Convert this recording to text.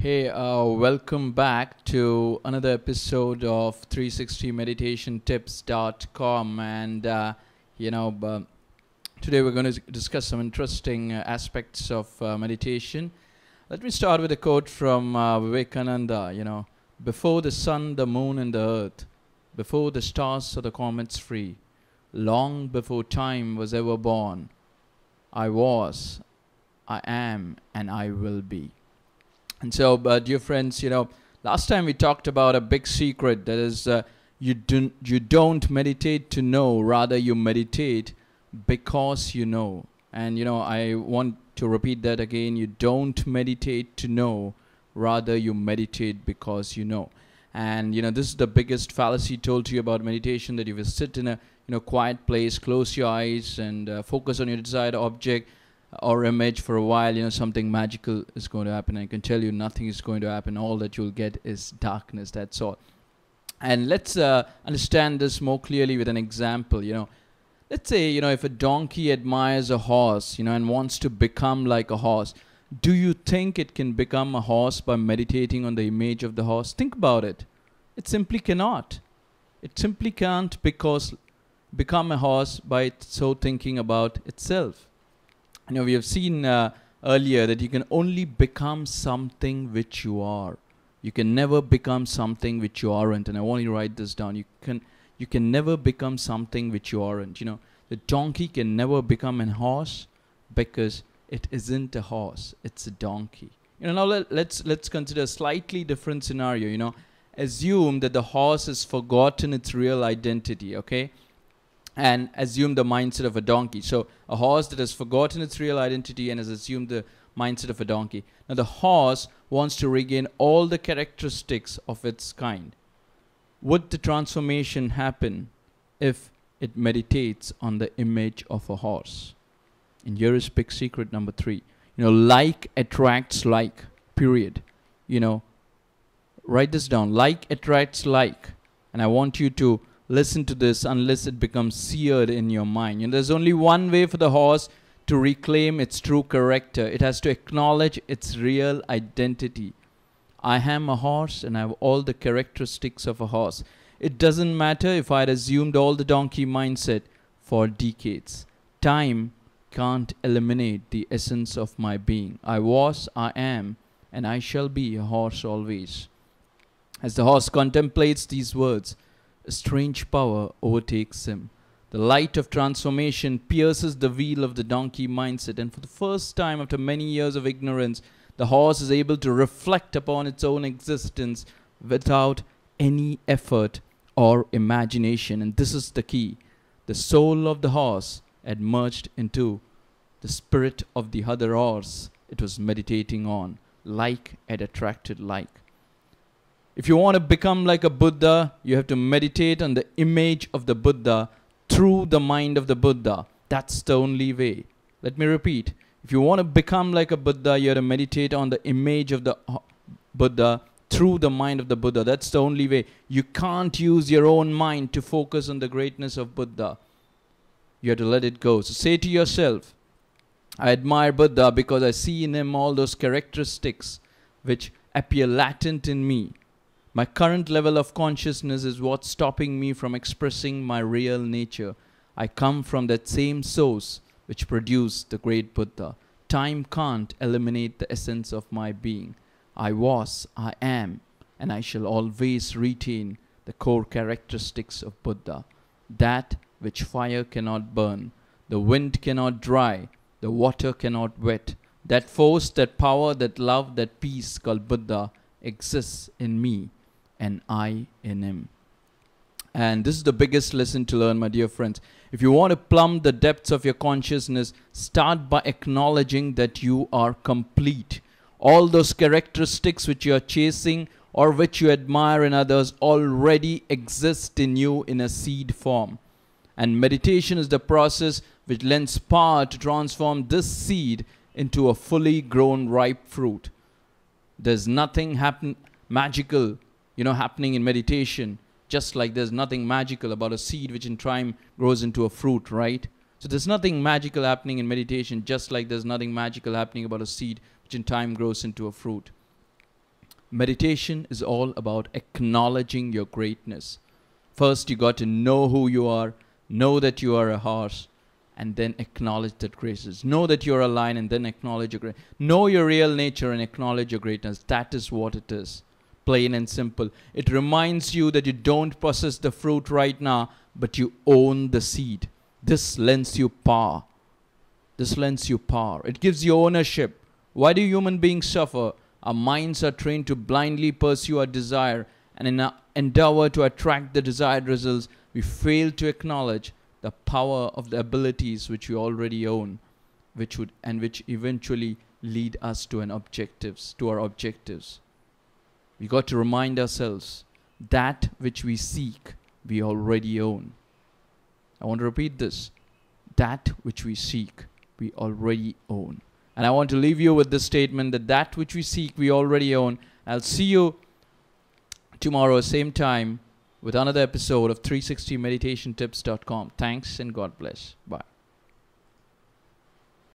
Hey, welcome back to another episode of 360meditationtips.com. Today we're going to discuss some interesting aspects of meditation. Let me start with a quote from Vivekananda. Before the sun, the moon, and the earth, before the stars or the comets free, long before time was ever born, I was, I am, and I will be. And so, dear friends, last time we talked about a big secret that is, you don't meditate to know, rather you meditate because you know. And I want to repeat that again. You don't meditate to know, rather you meditate because you know. And this is the biggest fallacy told to you about meditation, that if you sit in a quiet place, close your eyes, and focus on your desired object or image for a while, something magical is going to happen. I can tell you nothing is going to happen. All that you'll get is darkness. That's all. And let's understand this more clearly with an example. Let's say, if a donkey admires a horse, and wants to become like a horse, do you think it can become a horse by meditating on the image of the horse? Think about it. It simply cannot. It simply can't become a horse by so thinking about itself. We have seen earlier that you can only become something which you are. You can never become something which you aren't. And I want you to write this down. You can never become something which you aren't. The donkey can never become a horse because it isn't a horse. It's a donkey. Now let's consider a slightly different scenario. Assume that the horse has forgotten its real identity. Okay. And assume the mindset of a donkey. So a horse that has forgotten its real identity and has assumed the mindset of a donkey. Now the horse wants to regain all the characteristics of its kind. Would the transformation happen if it meditates on the image of a horse? And here is big secret number 3. Like attracts like, period. Write this down. Like attracts like. And I want you to listen to this unless it becomes seared in your mind. There's only one way for the horse to reclaim its true character. It has to acknowledge its real identity. I am a horse and I have all the characteristics of a horse. It doesn't matter if I had assumed all the donkey mindset for decades. Time can't eliminate the essence of my being. I was, I am, and I shall be a horse always. As the horse contemplates these words, a strange power overtakes him. The light of transformation pierces the veil of the donkey mindset, and for the first time after many years of ignorance, the horse is able to reflect upon its own existence without any effort or imagination. And this is the key. The soul of the horse had merged into the spirit of the other horse it was meditating on. Like had attracted like. If you want to become like a Buddha, you have to meditate on the image of the Buddha through the mind of the Buddha. That's the only way. Let me repeat. If you want to become like a Buddha, you have to meditate on the image of the Buddha through the mind of the Buddha. That's the only way. You can't use your own mind to focus on the greatness of Buddha. You have to let it go. So say to yourself, I admire Buddha because I see in him all those characteristics which appear latent in me. My current level of consciousness is what's stopping me from expressing my real nature. I come from that same source which produced the great Buddha. Time can't eliminate the essence of my being. I was, I am, and I shall always retain the core characteristics of Buddha. That which fire cannot burn, the wind cannot dry, the water cannot wet. That force, that power, that love, that peace called Buddha exists in me, and I in him. And this is the biggest lesson to learn, my dear friends. If you want to plumb the depths of your consciousness, start by acknowledging that you are complete. All those characteristics which you are chasing or which you admire in others already exist in you in a seed form. And meditation is the process which lends power to transform this seed into a fully grown ripe fruit. There's nothing magical happening in meditation, just like there's nothing magical about a seed which in time grows into a fruit, right? So there's nothing magical happening in meditation, just like there's nothing magical happening about a seed which in time grows into a fruit. Meditation is all about acknowledging your greatness. First, you got to know who you are, know that you are a horse, and then acknowledge that greatness. Know that you're a lion and then acknowledge your greatness. Know your real nature and acknowledge your greatness. That is what it is. Plain and simple. It reminds you that you don't possess the fruit right now, but you own the seed. This lends you power. This lends you power. It gives you ownership. Why do human beings suffer? Our minds are trained to blindly pursue our desire, and in our endeavor to attract the desired results, we fail to acknowledge the power of the abilities which we already own, which eventually lead us to our objectives. We got to remind ourselves that which we seek, we already own. I want to repeat this. That which we seek, we already own. And I want to leave you with this statement that that which we seek, we already own. I'll see you tomorrow, same time, with another episode of 360meditationships.com. Thanks and God bless. Bye.